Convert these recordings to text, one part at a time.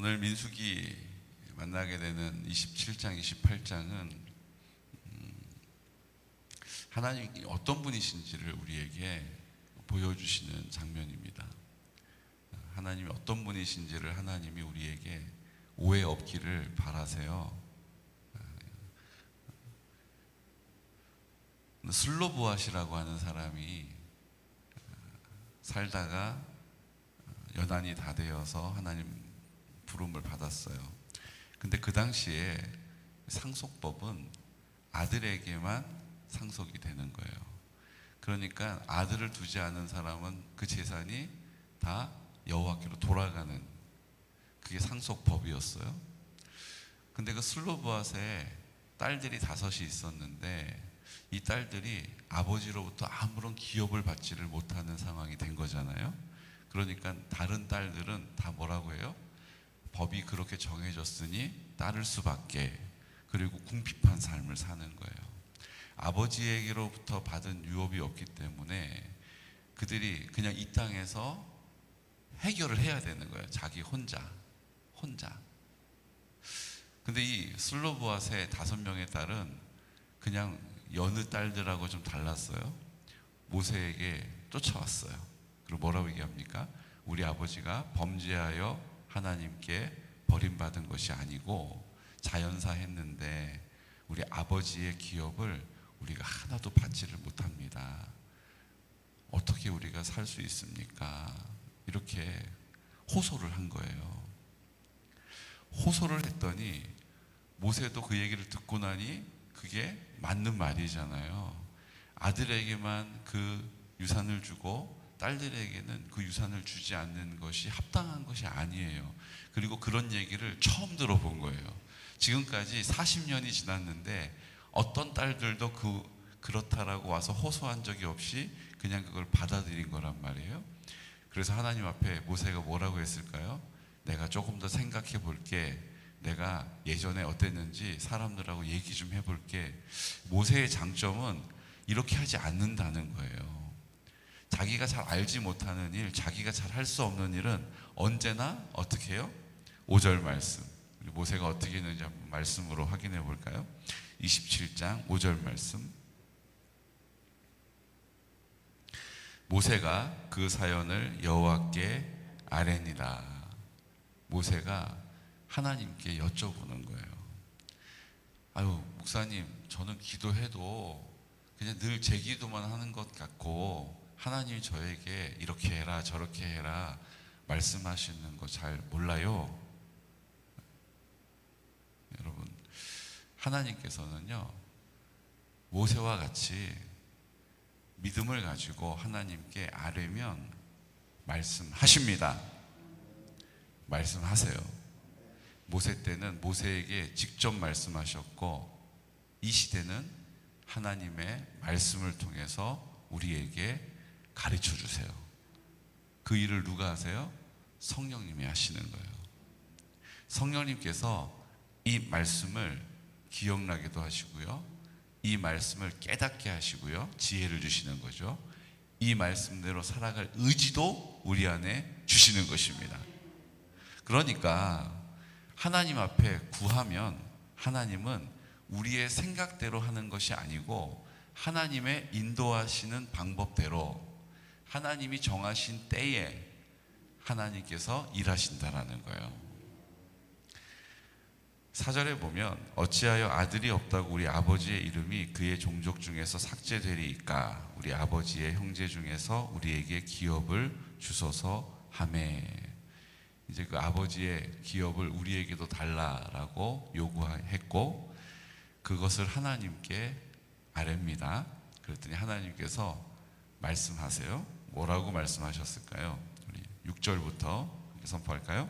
오늘 민수기 만나게 되는 27장, 28장은 하나님이 어떤 분이신지를 우리에게 보여주시는 장면입니다. 하나님이 어떤 분이신지를 하나님이 우리에게 오해 없기를 바라세요. 슬로보앗이라고 하는 사람이 살다가 연한이 다 되어서 하나님 부름을 받았어요. 근데 그 당시에 상속법은 아들에게만 상속이 되는 거예요. 그러니까 아들을 두지 않은 사람은 그 재산이 다 여호와께로 돌아가는, 그게 상속법이었어요. 근데 그 슬로보앗에 딸들이 5이 있었는데 이 딸들이 아버지로부터 아무런 기업을 받지를 못하는 상황이 된 거잖아요. 그러니까 다른 딸들은 다 뭐라고 해요? 법이 그렇게 정해졌으니 따를 수밖에, 그리고 궁핍한 삶을 사는 거예요. 아버지에게로부터 받은 유업이 없기 때문에 그들이 그냥 이 땅에서 해결을 해야 되는 거예요. 자기 혼자. 근데 이 슬로보앗의 5명의 딸은 그냥 여느 딸들하고 좀 달랐어요. 모세에게 쫓아왔어요. 그리고 뭐라고 얘기합니까? 우리 아버지가 범죄하여 하나님께 버림받은 것이 아니고 자연사 했는데 우리 아버지의 기업을 우리가 하나도 받지를 못합니다. 어떻게 우리가 살 수 있습니까? 이렇게 호소를 한 거예요. 호소를 했더니 모세도 그 얘기를 듣고 나니 그게 맞는 말이잖아요. 아들에게만 그 유산을 주고 딸들에게는 그 유산을 주지 않는 것이 합당한 것이 아니에요. 그리고 그런 얘기를 처음 들어본 거예요. 지금까지 40년이 지났는데 어떤 딸들도 그렇다라고 와서 호소한 적이 없이 그냥 그걸 받아들인 거란 말이에요. 그래서 하나님 앞에 모세가 뭐라고 했을까요? 내가 조금 더 생각해 볼게. 내가 예전에 어땠는지 사람들하고 얘기 좀 해볼게. 모세의 장점은 이렇게 하지 않는다는 거예요. 자기가 잘 알지 못하는 일, 자기가 잘 할 수 없는 일은 언제나 어떻게 해요? 5절 말씀. 모세가 어떻게 했는지 한번 말씀으로 확인해 볼까요? 27장 5절 말씀. 모세가 그 사연을 여호와께 아뢰니라. 모세가 하나님께 여쭤보는 거예요. 아유, 목사님, 저는 기도해도 그냥 늘 제 기도만 하는 것 같고 하나님이 저에게 이렇게 해라 저렇게 해라 말씀하시는 거 잘 몰라요. 여러분, 하나님께서는요 모세와 같이 믿음을 가지고 하나님께 아뢰면 말씀하십니다. 말씀하세요. 모세 때는 모세에게 직접 말씀하셨고 이 시대는 하나님의 말씀을 통해서 우리에게 가르쳐 주세요. 그 일을 누가 하세요? 성령님이 하시는 거예요. 성령님께서 이 말씀을 기억나게도 하시고요, 이 말씀을 깨닫게 하시고요, 지혜를 주시는 거죠. 이 말씀대로 살아갈 의지도 우리 안에 주시는 것입니다. 그러니까 하나님 앞에 구하면 하나님은 우리의 생각대로 하는 것이 아니고 하나님의 인도하시는 방법대로 하나님이 정하신 때에 하나님께서 일하신다라는 거예요. 4절에 보면 어찌하여 아들이 없다고 우리 아버지의 이름이 그의 종족 중에서 삭제되리이까? 우리 아버지의 형제 중에서 우리에게 기업을 주소서 하매. 이제 그 아버지의 기업을 우리에게도 달라라고 요구했고 그것을 하나님께 아뢰입니다. 그랬더니 하나님께서 말씀하세요. 뭐라고 말씀하셨을까요? 우리 6절부터 선포할까요?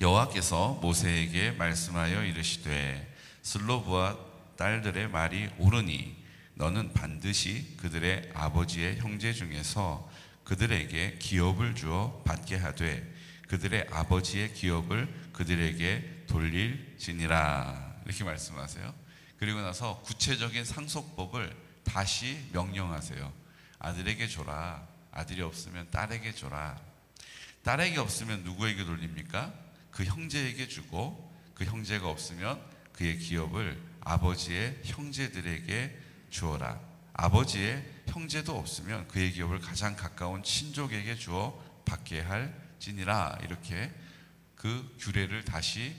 여호와께서 모세에게 말씀하여 이르시되 슬로보앗 딸들의 말이 옳으니 너는 반드시 그들의 아버지의 형제 중에서 그들에게 기업을 주어 받게 하되 그들의 아버지의 기업을 그들에게 돌릴지니라. 이렇게 말씀하세요. 그리고 나서 구체적인 상속법을 다시 명령하세요. 아들에게 줘라. 아들이 없으면 딸에게 줘라. 딸에게 없으면 누구에게 돌립니까? 그 형제에게 주고, 그 형제가 없으면 그의 기업을 아버지의 형제들에게 주어라. 아버지의 형제도 없으면 그의 기업을 가장 가까운 친족에게 주어 받게 할지니라. 이렇게 그 규례를 다시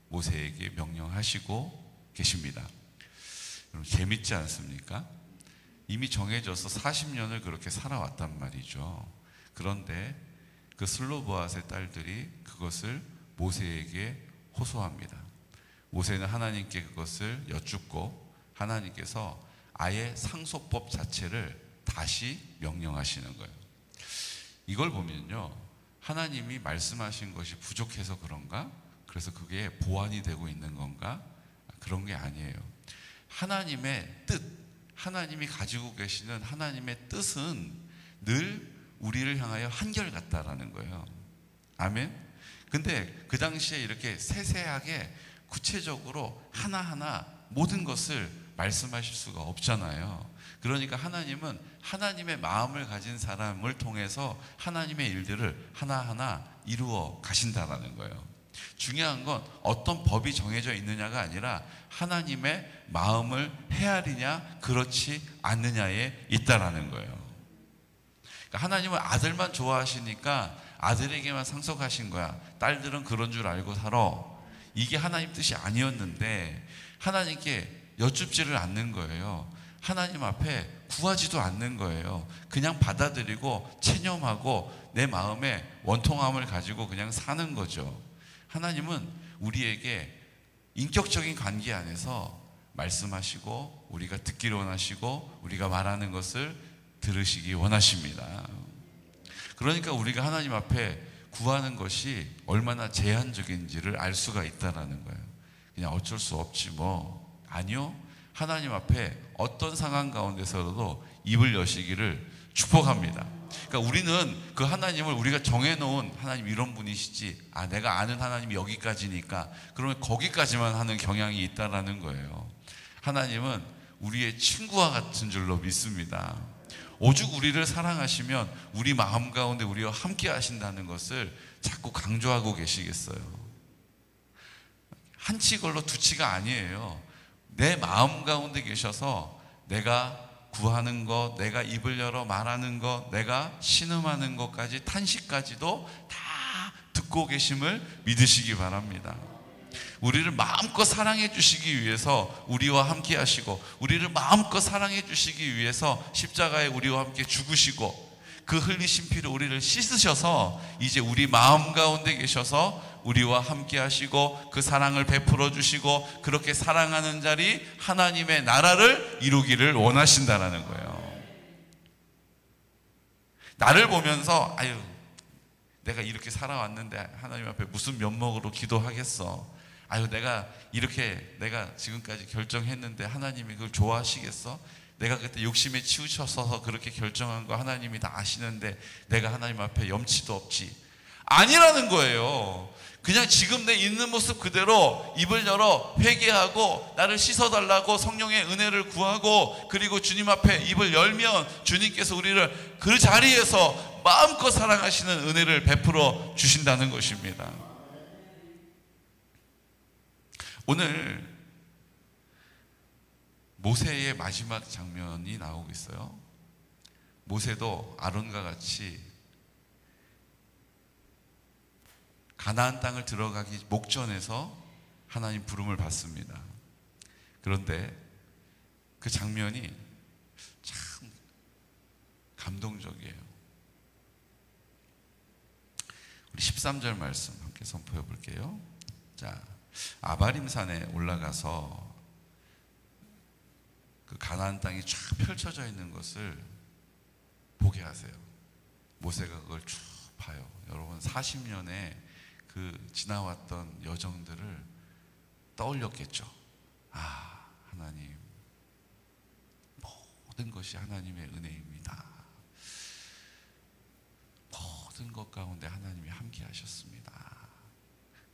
모세에게 명령하시고 계십니다. 여러분, 재밌지 않습니까? 이미 정해져서 40년을 그렇게 살아왔단 말이죠. 그런데 그 슬로보앗의 딸들이 그것을 모세에게 호소합니다. 모세는 하나님께 그것을 여쭙고 하나님께서 아예 상소법 자체를 다시 명령하시는 거예요. 이걸 보면요, 하나님이 말씀하신 것이 부족해서 그런가? 그래서 그게 보완이 되고 있는 건가? 그런 게 아니에요. 하나님의 뜻, 하나님이 가지고 계시는 하나님의 뜻은 늘 우리를 향하여 한결같다라는 거예요. 아멘? 근데 그 당시에 이렇게 세세하게 구체적으로 하나하나 모든 것을 말씀하실 수가 없잖아요. 그러니까 하나님은 하나님의 마음을 가진 사람을 통해서 하나님의 일들을 하나하나 이루어 가신다라는 거예요. 중요한 건 어떤 법이 정해져 있느냐가 아니라 하나님의 마음을 헤아리냐 그렇지 않느냐에 있다라는 거예요. 그러니까 하나님은 아들만 좋아하시니까 아들에게만 상속하신 거야. 딸들은 그런 줄 알고 살아. 이게 하나님 뜻이 아니었는데 하나님께 여쭙지를 않는 거예요. 하나님 앞에 구하지도 않는 거예요. 그냥 받아들이고 체념하고 내 마음에 원통함을 가지고 그냥 사는 거죠. 하나님은 우리에게 인격적인 관계 안에서 말씀하시고 우리가 듣기를 원하시고 우리가 말하는 것을 들으시기 원하십니다. 그러니까 우리가 하나님 앞에 구하는 것이 얼마나 제한적인지를 알 수가 있다는 거예요. 그냥 어쩔 수 없지 뭐. 아니요. 하나님 앞에 어떤 상황 가운데서도 입을 여시기를 축복합니다. 그러니까 우리는 그 하나님을 우리가 정해놓은 하나님 이런 분이시지, 내가 아는 하나님이 여기까지니까 그러면 거기까지만 하는 경향이 있다라는 거예요. 하나님은 우리의 친구와 같은 줄로 믿습니다. 오죽 우리를 사랑하시면 우리 마음 가운데 우리와 함께 하신다는 것을 자꾸 강조하고 계시겠어요. 한치 걸로 두치가 아니에요. 내 마음 가운데 계셔서 내가 구하는 것, 내가 입을 열어 말하는 것, 내가 신음하는 것까지, 탄식까지도 다 듣고 계심을 믿으시기 바랍니다. 우리를 마음껏 사랑해 주시기 위해서 우리와 함께 하시고, 우리를 마음껏 사랑해 주시기 위해서 십자가에 우리와 함께 죽으시고, 그 흘리신 피로 우리를 씻으셔서 이제 우리 마음 가운데 계셔서 우리와 함께 하시고 그 사랑을 베풀어 주시고 그렇게 사랑하는 자리 하나님의 나라를 이루기를 원하신다는 거예요. 나를 보면서 내가 이렇게 살아왔는데 하나님 앞에 무슨 면목으로 기도하겠어. 내가 지금까지 결정했는데 하나님이 그걸 좋아하시겠어? 내가 그때 욕심에 치우쳐서 그렇게 결정한 거 하나님이 다 아시는데 내가 하나님 앞에 염치도 없지. 아니라는 거예요. 그냥 지금 내 있는 모습 그대로 입을 열어 회개하고 나를 씻어달라고 성령의 은혜를 구하고, 그리고 주님 앞에 입을 열면 주님께서 우리를 그 자리에서 마음껏 사랑하시는 은혜를 베풀어 주신다는 것입니다. 오늘 모세의 마지막 장면이 나오고 있어요. 모세도 아론과 같이 가나안 땅을 들어가기 목전에서 하나님 부름을 받습니다. 그런데 그 장면이 참 감동적이에요. 우리 13절 말씀 함께 선포해 볼게요. 자, 아바림산에 올라가서 그 가나안 땅이 쫙 펼쳐져 있는 것을 보게 하세요. 모세가 그걸 쭉 봐요. 여러분 40년의 그 지나왔던 여정들을 떠올렸겠죠. 하나님, 모든 것이 하나님의 은혜입니다. 모든 것 가운데 하나님이 함께 하셨습니다.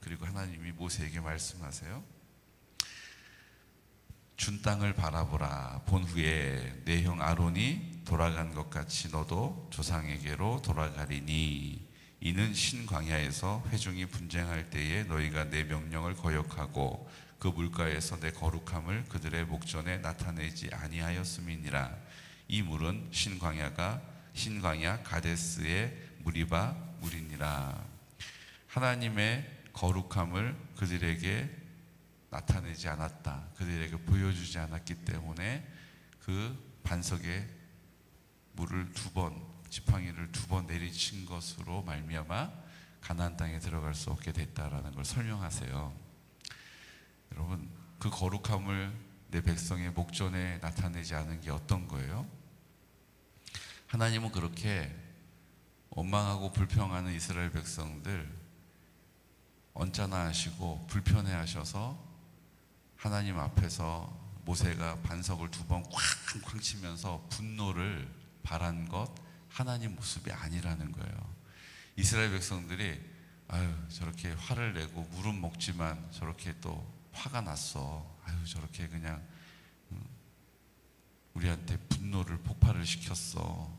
그리고 하나님이 모세에게 말씀하세요. 준 땅을 바라보라. 본 후에 내 형 아론이 돌아간 것 같이 너도 조상에게로 돌아가리니 이는 신광야에서 회중이 분쟁할 때에 너희가 내 명령을 거역하고 그 물가에서 내 거룩함을 그들의 목전에 나타내지 아니하였음이니라. 이 물은 신광야 가데스의 무리바 물이니라. 하나님의 거룩함을 그들에게 나타내지 않았다, 그들에게 보여주지 않았기 때문에 그 반석에 물을 지팡이를 두 번 내리친 것으로 말미암아 가나안 땅에 들어갈 수 없게 됐다라는 걸 설명하세요. 여러분, 그 거룩함을 내 백성의 목전에 나타내지 않은 게 어떤 거예요? 하나님은 그렇게 원망하고 불평하는 이스라엘 백성들 언짢아 하시고 불편해 하셔서 하나님 앞에서 모세가 반석을 두 번 쾅쾅 치면서 분노를 발한 것, 하나님 모습이 아니라는 거예요. 이스라엘 백성들이 저렇게 화를 내고 물은 먹지만 저렇게 또 화가 났어, 저렇게 그냥 우리한테 분노를 폭발을 시켰어.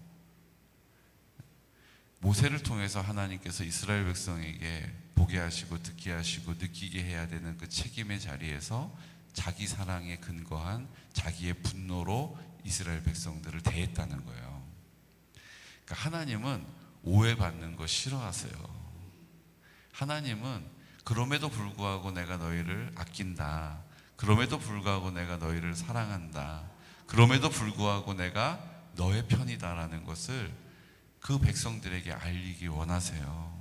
모세를 통해서 하나님께서 이스라엘 백성에게 보게 하시고 듣게 하시고 느끼게 해야 되는 그 책임의 자리에서 자기 사랑에 근거한 자기의 분노로 이스라엘 백성들을 대했다는 거예요. 그러니까 하나님은 오해받는 거 싫어하세요. 하나님은 그럼에도 불구하고 내가 너희를 아낀다, 그럼에도 불구하고 내가 너희를 사랑한다, 그럼에도 불구하고 내가 너의 편이다라는 것을 그 백성들에게 알리기 원하세요.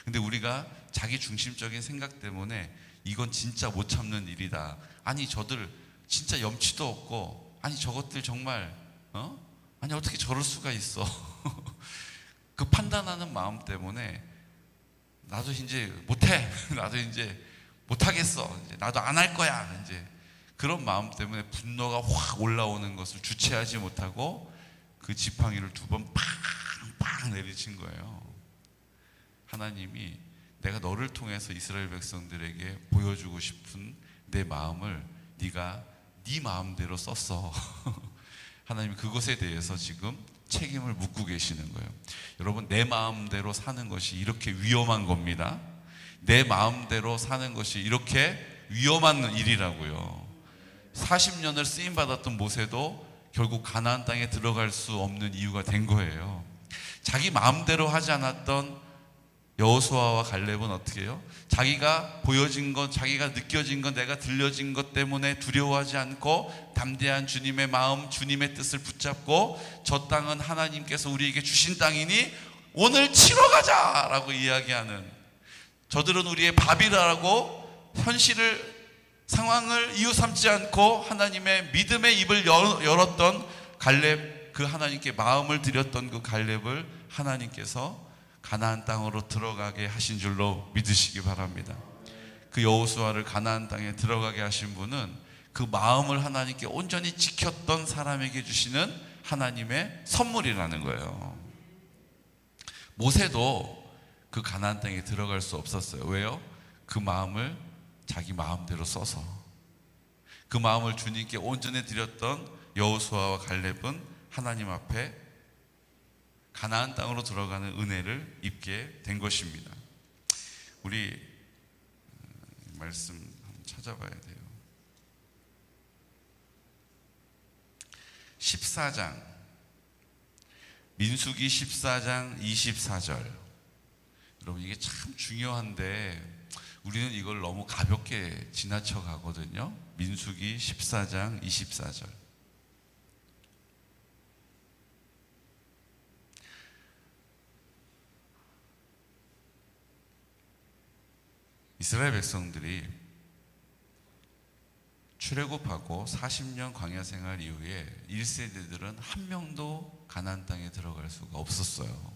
근데 우리가 자기 중심적인 생각 때문에 이건 진짜 못 참는 일이다, 아니 저들 진짜 염치도 없고, 아니 저것들 정말 아니 어떻게 저럴 수가 있어 그 판단하는 마음 때문에 나도 이제 못해 나도 이제 못하겠어, 이제 나도 안 할 거야, 이제 그런 마음 때문에 분노가 확 올라오는 것을 주체하지 못하고 그 지팡이를 두 번 팡팡 내리친 거예요. 하나님이 내가 너를 통해서 이스라엘 백성들에게 보여주고 싶은 내 마음을 네가 네 마음대로 썼어 하나님이 그것에 대해서 지금 책임을 묻고 계시는 거예요. 여러분, 내 마음대로 사는 것이 이렇게 위험한 겁니다. 내 마음대로 사는 것이 이렇게 위험한 일이라고요. 40년을 쓰임받았던 모세도 결국 가나안 땅에 들어갈 수 없는 이유가 된 거예요. 자기 마음대로 하지 않았던 여호수아와 갈렙은 어떻게 해요? 자기가 보여진 것, 자기가 느껴진 것, 내가 들려진 것 때문에 두려워하지 않고 담대한 주님의 마음, 주님의 뜻을 붙잡고 저 땅은 하나님께서 우리에게 주신 땅이니 오늘 치러 가자라고 이야기하는, 저들은 우리의 밥이라고 현실을, 상황을 이유 삼지 않고 하나님의 믿음의 입을 열었던 갈렙, 그 하나님께 마음을 드렸던 그 갈렙을 하나님께서 가나안 땅으로 들어가게 하신 줄로 믿으시기 바랍니다. 그 여호수아를 가나안 땅에 들어가게 하신 분은 그 마음을 하나님께 온전히 지켰던 사람에게 주시는 하나님의 선물이라는 거예요. 모세도 그 가나안 땅에 들어갈 수 없었어요. 왜요? 그 마음을 자기 마음대로 써서, 그 마음을 주님께 온전히 드렸던 여호수아와 갈렙은 하나님 앞에 가나안 땅으로 들어가는 은혜를 입게 된 것입니다. 우리 말씀 한번 찾아봐야 돼요. 14장, 민수기 14장 24절. 여러분, 이게 참 중요한데 우리는 이걸 너무 가볍게 지나쳐 가거든요. 민수기 14장 24절. 이스라엘 백성들이 출애굽하고 40년 광야 생활 이후에 1세대들은 한 명도 가나안 땅에 들어갈 수가 없었어요.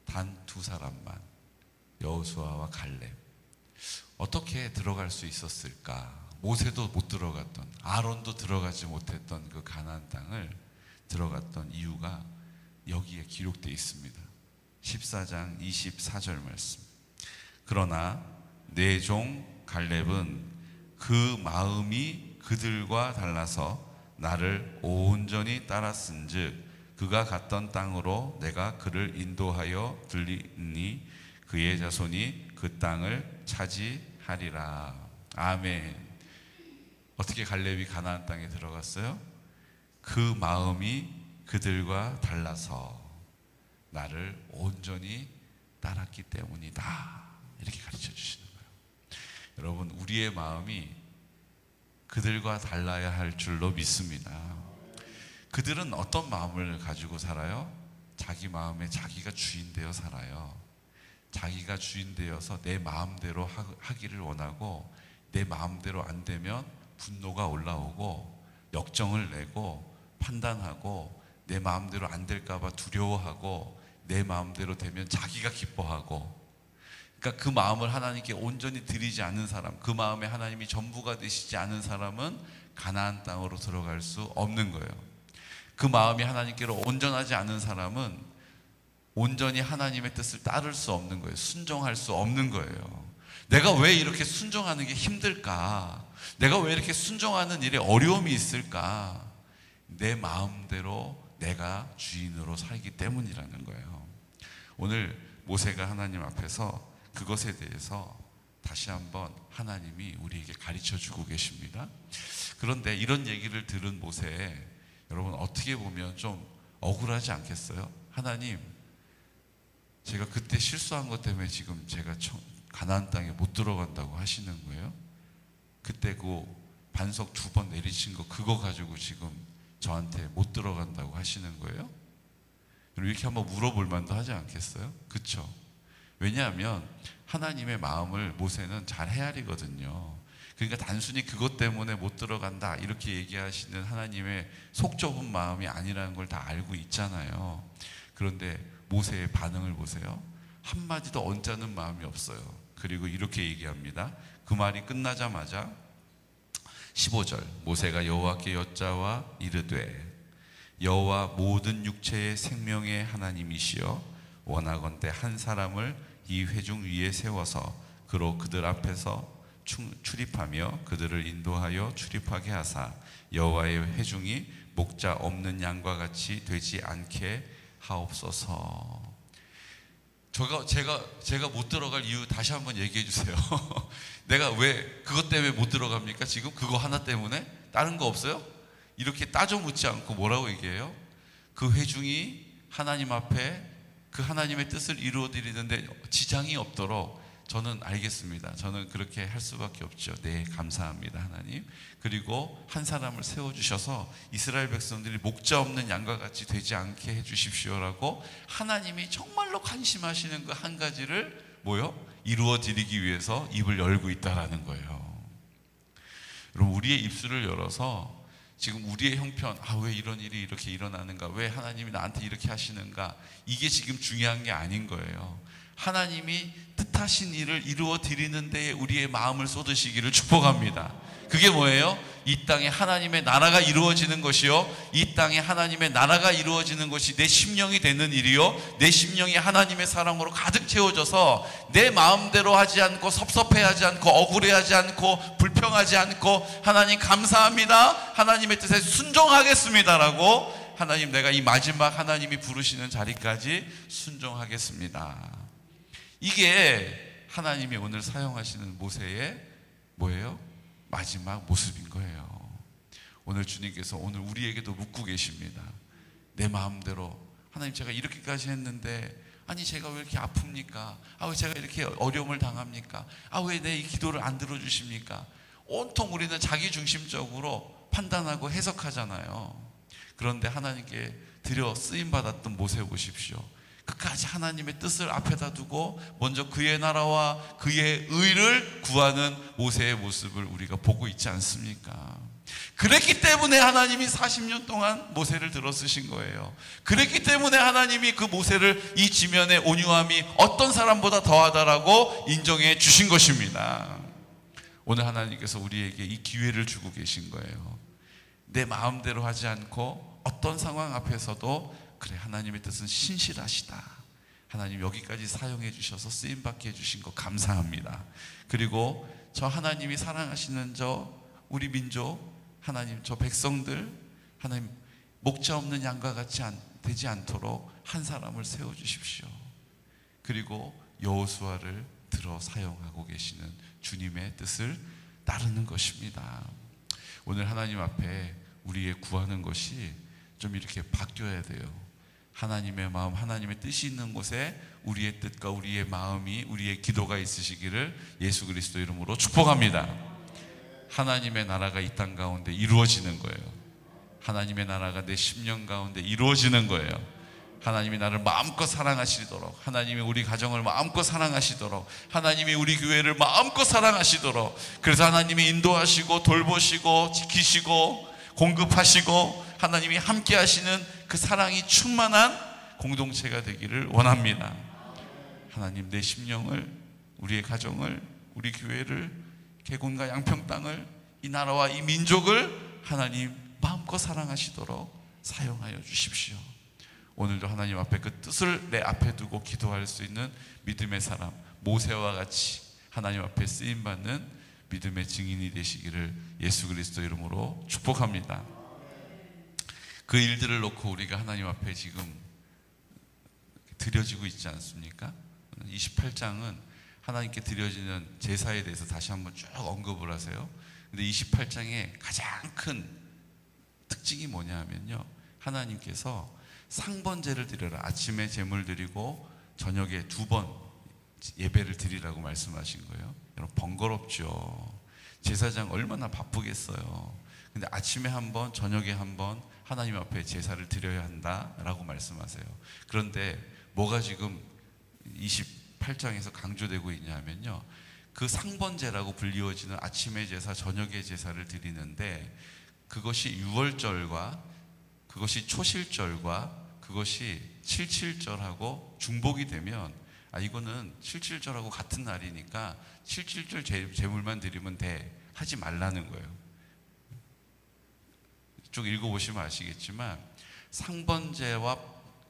단 두 사람만, 여호수아와 갈렙. 어떻게 들어갈 수 있었을까? 모세도 못 들어갔던, 아론도 들어가지 못했던 그 가나안 땅을 들어갔던 이유가 여기에 기록되어 있습니다. 14장 24절 말씀. 그러나 내 종 갈렙은 그 마음이 그들과 달라서 나를 온전히 따랐은즉 그가 갔던 땅으로 내가 그를 인도하여 들리니 그의 자손이 그 땅을 차지하리라. 아멘. 어떻게 갈렙이 가나안 땅에 들어갔어요? 그 마음이 그들과 달라서 나를 온전히 따랐기 때문이다. 이렇게 가르쳐 주시는 거예요. 여러분, 우리의 마음이 그들과 달라야 할 줄로 믿습니다. 그들은 어떤 마음을 가지고 살아요? 자기 마음에 자기가 주인 되어 살아요. 자기가 주인 되어서 내 마음대로 하기를 원하고, 내 마음대로 안 되면 분노가 올라오고 역정을 내고 판단하고, 내 마음대로 안 될까 봐 두려워하고, 내 마음대로 되면 자기가 기뻐하고. 그러니까 그 마음을 하나님께 온전히 드리지 않는 사람, 그 마음에 하나님이 전부가 되시지 않은 사람은 가나안 땅으로 들어갈 수 없는 거예요. 그 마음이 하나님께로 온전하지 않은 사람은 온전히 하나님의 뜻을 따를 수 없는 거예요. 순종할 수 없는 거예요. 내가 왜 이렇게 순종하는 게 힘들까? 내가 왜 이렇게 순종하는 일에 어려움이 있을까? 내 마음대로 내가 주인으로 살기 때문이라는 거예요. 오늘 모세가 하나님 앞에서 그것에 대해서 다시 한번 하나님이 우리에게 가르쳐 주고 계십니다. 그런데 이런 얘기를 들은 모세, 여러분 어떻게 보면 좀 억울하지 않겠어요? 하나님, 제가 그때 실수한 것 때문에 지금 제가 가나안 땅에 못 들어간다고 하시는 거예요? 그때 그 반석 2번 내리친 거 그거 가지고 지금 저한테 못 들어간다고 하시는 거예요? 이렇게 한번 물어볼 만도 하지 않겠어요? 그렇죠? 왜냐하면 하나님의 마음을 모세는 잘 헤아리거든요. 그러니까 단순히 그것 때문에 못 들어간다 이렇게 얘기하시는 하나님의 속 좁은 마음이 아니라는 걸 다 알고 있잖아요. 그런데 모세의 반응을 보세요. 한마디도 언짢은 마음이 없어요. 그리고 이렇게 얘기합니다. 그 말이 끝나자마자 15절, 모세가 여호와께 여짜와 이르되 여호와 모든 육체의 생명의 하나님이시여 원하건대 한 사람을 이 회중 위에 세워서 그로 그들 앞에서 출입하며 그들을 인도하여 출입하게 하사 여호와의 회중이 목자 없는 양과 같이 되지 않게 하옵소서. 제가 못 들어갈 이유 다시 한번 얘기해 주세요. 내가 왜 그것 때문에 못 들어갑니까? 지금 그거 하나 때문에? 다른 거 없어요? 이렇게 따져 묻지 않고 뭐라고 얘기해요? 그 회중이 하나님 앞에 그 하나님의 뜻을 이루어 드리는데 지장이 없도록 저는 알겠습니다. 저는 그렇게 할 수밖에 없죠. 네, 감사합니다, 하나님. 그리고 한 사람을 세워주셔서 이스라엘 백성들이 목자 없는 양과 같이 되지 않게 해주십시오라고 하나님이 정말로 관심하시는 그 한 가지를 이루어 드리기 위해서 입을 열고 있다라는 거예요. 여러분, 우리의 입술을 열어서 지금 우리의 형편, 왜 이런 일이 이렇게 일어나는가? 왜 하나님이 나한테 이렇게 하시는가? 이게 지금 중요한 게 아닌 거예요. 하나님이 뜻하신 일을 이루어 드리는 데에 우리의 마음을 쏟으시기를 축복합니다. 그게 뭐예요? 이 땅에 하나님의 나라가 이루어지는 것이요, 이 땅에 하나님의 나라가 이루어지는 것이 내 심령이 되는 일이요, 내 심령이 하나님의 사랑으로 가득 채워져서 내 마음대로 하지 않고 섭섭해하지 않고 억울해하지 않고 불평하지 않고 하나님 감사합니다, 하나님의 뜻에 순종하겠습니다라고, 하나님 내가 이 마지막 하나님이 부르시는 자리까지 순종하겠습니다. 이게 하나님이 오늘 사용하시는 모세의 마지막 모습인 거예요. 오늘 주님께서 오늘 우리에게도 묻고 계십니다. 내 마음대로 하나님, 제가 이렇게까지 했는데 아니 제가 왜 이렇게 아픕니까? 왜 제가 이렇게 어려움을 당합니까? 왜 내 이 기도를 안 들어주십니까? 온통 우리는 자기중심적으로 판단하고 해석하잖아요. 그런데 하나님께 드려 쓰임받았던 모세 보십시오. 끝까지 하나님의 뜻을 앞에다 두고 먼저 그의 나라와 그의 의를 구하는 모세의 모습을 우리가 보고 있지 않습니까? 그랬기 때문에 하나님이 40년 동안 모세를 들어 쓰신 거예요. 그랬기 때문에 하나님이 그 모세를 이 지면의 온유함이 어떤 사람보다 더하다라고 인정해 주신 것입니다. 오늘 하나님께서 우리에게 이 기회를 주고 계신 거예요. 내 마음대로 하지 않고 어떤 상황 앞에서도 그래, 하나님의 뜻은 신실하시다. 하나님 여기까지 사용해 주셔서 쓰임받게 해주신 거 감사합니다. 그리고 저 하나님이 사랑하시는 우리 민족, 하나님 저 백성들, 하나님 목자 없는 양과 같이 되지 않도록 한 사람을 세워주십시오. 그리고 여호수아를 들어 사용하고 계시는 주님의 뜻을 따르는 것입니다. 오늘 하나님 앞에 우리의 구하는 것이 좀 이렇게 바뀌어야 돼요. 하나님의 마음, 하나님의 뜻이 있는 곳에 우리의 뜻과 우리의 마음이, 우리의 기도가 있으시기를 예수 그리스도 이름으로 축복합니다. 하나님의 나라가 이 땅 가운데 이루어지는 거예요. 하나님의 나라가 내 심령 가운데 이루어지는 거예요. 하나님이 나를 마음껏 사랑하시도록, 하나님이 우리 가정을 마음껏 사랑하시도록, 하나님이 우리 교회를 마음껏 사랑하시도록, 그래서 하나님이 인도하시고 돌보시고 지키시고 공급하시고 하나님이 함께 하시는 그 사랑이 충만한 공동체가 되기를 원합니다. 하나님, 내 심령을, 우리의 가정을, 우리 교회를, 개군과 양평 땅을, 이 나라와 이 민족을 하나님 마음껏 사랑하시도록 사용하여 주십시오. 오늘도 하나님 앞에 그 뜻을 내 앞에 두고 기도할 수 있는 믿음의 사람, 모세와 같이 하나님 앞에 쓰임받는 믿음의 증인이 되시기를 예수 그리스도 이름으로 축복합니다. 그 일들을 놓고 우리가 하나님 앞에 지금 드려지고 있지 않습니까? 28장은 하나님께 드려지는 제사에 대해서 다시 한번 쭉 언급을 하세요. 근데 28장의 가장 큰 특징이 뭐냐 하면요, 하나님께서 상번제를 드려라. 아침에 제물 드리고 저녁에 2번 예배를 드리라고 말씀하신 거예요. 여러분, 번거롭죠. 제사장 얼마나 바쁘겠어요. 근데 아침에 한 번, 저녁에 한 번 하나님 앞에 제사를 드려야 한다라고 말씀하세요. 그런데 뭐가 지금 28장에서 강조되고 있냐면요, 그 상번제라고 불리워지는 아침의 제사, 저녁의 제사를 드리는데 그것이 유월절과 그것이 초실절과 그것이 칠칠절하고 중복이 되면, 이거는 칠칠절하고 같은 날이니까 칠칠절 제물만 드리면 돼, 하지 말라는 거예요. 쭉 읽어보시면 아시겠지만 상번제와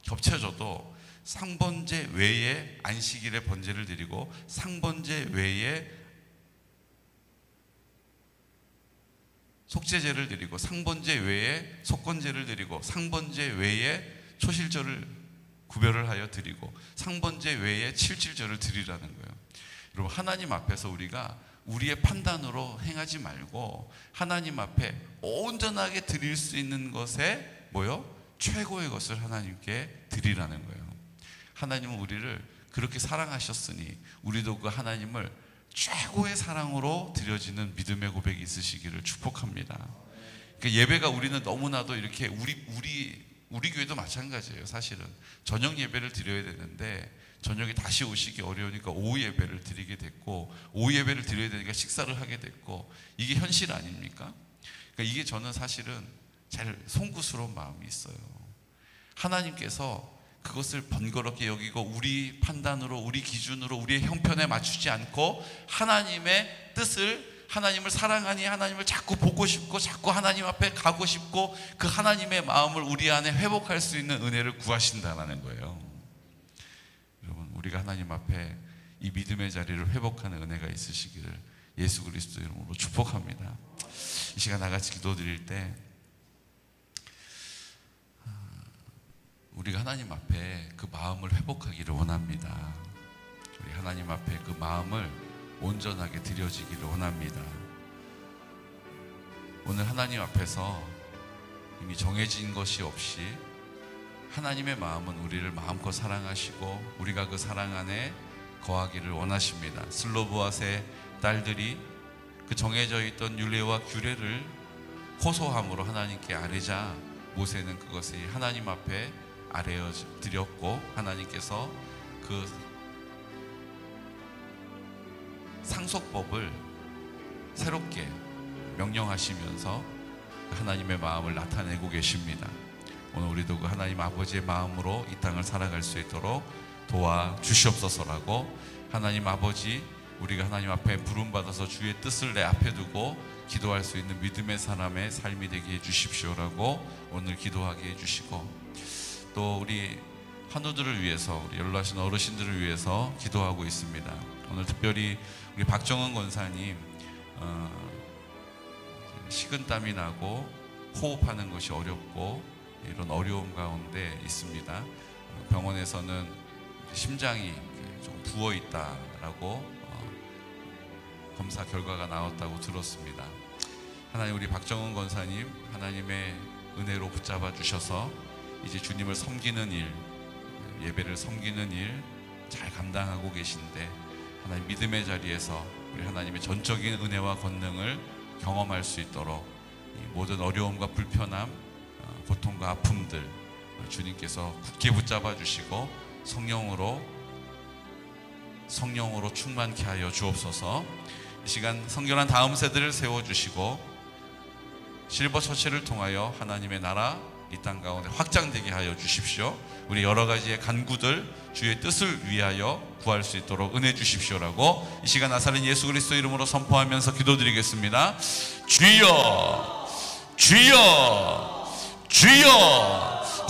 겹쳐져도 상번제 외에 안식일에 번제를 드리고 상번제 외에 속죄제를 드리고 상번제 외에 속건제를 드리고 상번제 외에 초실절을 구별을 하여 드리고 상번제 외에 칠칠절을 드리라는 거예요. 여러분, 하나님 앞에서 우리가 우리의 판단으로 행하지 말고 하나님 앞에 온전하게 드릴 수 있는 것에 최고의 것을 하나님께 드리라는 거예요. 하나님은 우리를 그렇게 사랑하셨으니 우리도 그 하나님을 최고의 사랑으로 드려지는 믿음의 고백이 있으시기를 축복합니다. 그러니까 예배가 우리는 너무나도 이렇게 우리 교회도 마찬가지예요. 사실은 저녁 예배를 드려야 되는데 저녁에 다시 오시기 어려우니까 오후 예배를 드리게 됐고, 오후 예배를 드려야 되니까 식사를 하게 됐고, 이게 현실 아닙니까? 그러니까 이게 저는 사실은 제일 송구스러운 마음이 있어요. 하나님께서 그것을 번거롭게 여기고 우리 판단으로, 우리 기준으로, 우리의 형편에 맞추지 않고 하나님의 뜻을, 하나님을 사랑하니 하나님을 자꾸 보고 싶고 자꾸 하나님 앞에 가고 싶고 그 하나님의 마음을 우리 안에 회복할 수 있는 은혜를 구하신다는 거예요. 여러분, 우리가 하나님 앞에 이 믿음의 자리를 회복하는 은혜가 있으시기를 예수 그리스도 이름으로 축복합니다. 이 시간 나같이 기도드릴 때 우리가 하나님 앞에 그 마음을 회복하기를 원합니다. 우리 하나님 앞에 그 마음을 온전하게 드려지기를 원합니다. 오늘 하나님 앞에서 이미 정해진 것이 없이 하나님의 마음은 우리를 마음껏 사랑하시고 우리가 그 사랑 안에 거하기를 원하십니다. 슬로보아스의 딸들이 그 정해져 있던 율례와 규례를 호소함으로 하나님께 아뢰자 모세는 그것이 하나님 앞에 아뢰어 드렸고, 하나님께서 그 상속법을 새롭게 명령하시면서 하나님의 마음을 나타내고 계십니다. 오늘 우리도 그 하나님 아버지의 마음으로 이 땅을 살아갈 수 있도록 도와주시옵소서라고, 하나님 아버지, 우리가 하나님 앞에 부름받아서 주의 뜻을 내 앞에 두고 기도할 수 있는 믿음의 사람의 삶이 되게 해주십시오라고 오늘 기도하게 해주시고, 또 우리 환우들을 위해서, 우리 연로하신 어르신들을 위해서 기도하고 있습니다. 오늘 특별히 우리 박정은 권사님 식은땀이 나고 호흡하는 것이 어렵고 이런 어려움 가운데 있습니다. 병원에서는 심장이 좀 부어 있다라고 검사 결과가 나왔다고 들었습니다. 하나님, 우리 박정은 권사님 하나님의 은혜로 붙잡아 주셔서 이제 주님을 섬기는 일, 예배를 섬기는 일 잘 감당하고 계신데, 하나님 믿음의 자리에서 우리 하나님의 전적인 은혜와 권능을 경험할 수 있도록 이 모든 어려움과 불편함, 고통과 아픔들 주님께서 굳게 붙잡아 주시고 성령으로 충만케 하여 주옵소서. 이 시간 성결한 다음 세대를 세워주시고 실버 처치를 통하여 하나님의 나라 이 땅 가운데 확장되게 하여 주십시오. 우리 여러 가지의 간구들 주의 뜻을 위하여 구할 수 있도록 은혜 주십시오라고 이 시간 나사렛 예수 그리스도 이름으로 선포하면서 기도드리겠습니다. 주여, 주여, 주여.